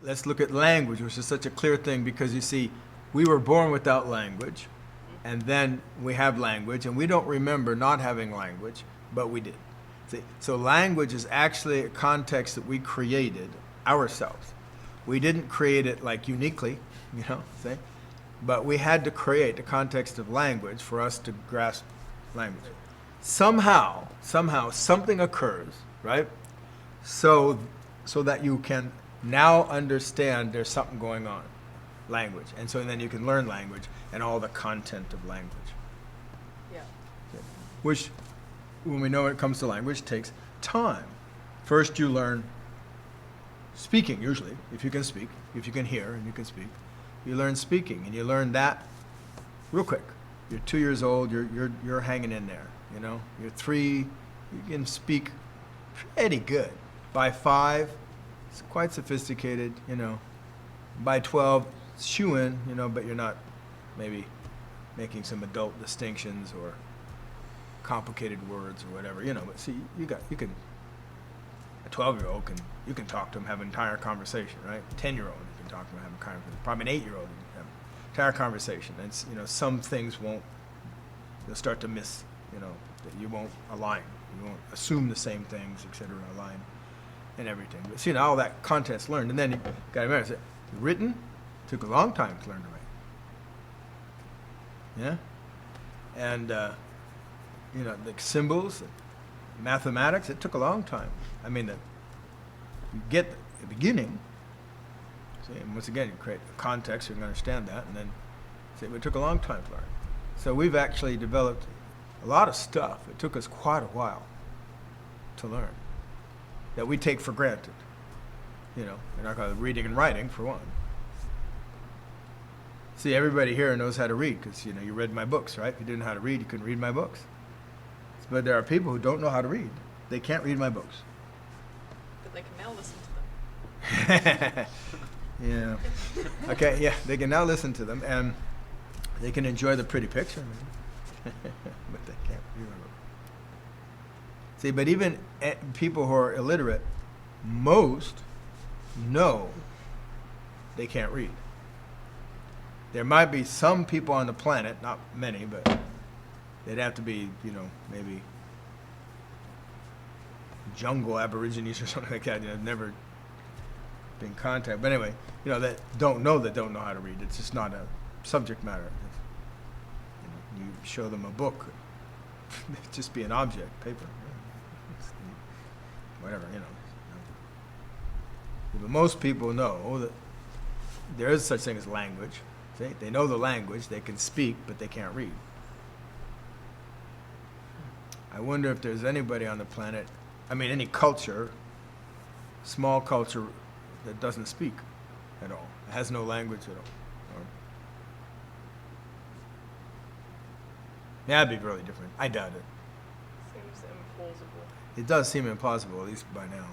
let's look at language, which is such a clear thing, because you see, we were born without language, and then we have language, and we don't remember not having language, but we did. See, so language is actually a context that we created ourselves. We didn't create it like uniquely, see? But we had to create the context of language for us to grasp language. Somehow, something occurs, right? So that you can now understand there's something going on, language. And so then you can learn language and all the content of language. Yeah. Which, when we know when it comes to language, takes time. First you learn speaking, usually, if you can speak, if you can hear and you can speak. You learn speaking, and you learn that real quick. You're 2 years old, you're hanging in there, You're 3, you can speak pretty good. By 5, it's quite sophisticated, By 12, it's shoo-in, but you're not maybe making some adult distinctions or complicated words or whatever, But see, you can. A 12-year-old you can talk to him, have an entire conversation, right? A 10-year-old you can talk to him, have a conversation. Probably an 8-year-old you can have an entire conversation. And some things you'll start to miss, that you won't align. You won't assume the same things, etc., align and everything. But see, all that content's learned, and then you got to remember, written took a long time to learn to write. Yeah, and the symbols, mathematics, it took a long time. I mean, you get the beginning. See, and once again, you create a context, you can understand that, and then see, it took a long time to learn. So we've actually developed a lot of stuff. It took us quite a while to learn that we take for granted. You're not going to reading and writing, for one. See, everybody here knows how to read because, you read my books, right? If you didn't know how to read, you couldn't read my books. But there are people who don't know how to read. They can't read my books. But they can now listen to them. Yeah. Okay, yeah, they can now listen to them, and they can enjoy the pretty picture, but they can't read my book. See, but even people who are illiterate, most know they can't read. There might be some people on the planet, not many, but they'd have to be, maybe jungle aborigines or something like that. Never been in contact. But anyway, that don't know how to read. It's just not a subject matter. You show them a book, it'd just be an object, paper, whatever, But most people know that there is such thing as language. See? They know the language, they can speak, but they can't read. I wonder if there's anybody on the planet, any culture, small culture, that doesn't speak at all, has no language at all. That'd be really different. I doubt it. Seems implausible. It does seem impossible, at least by now.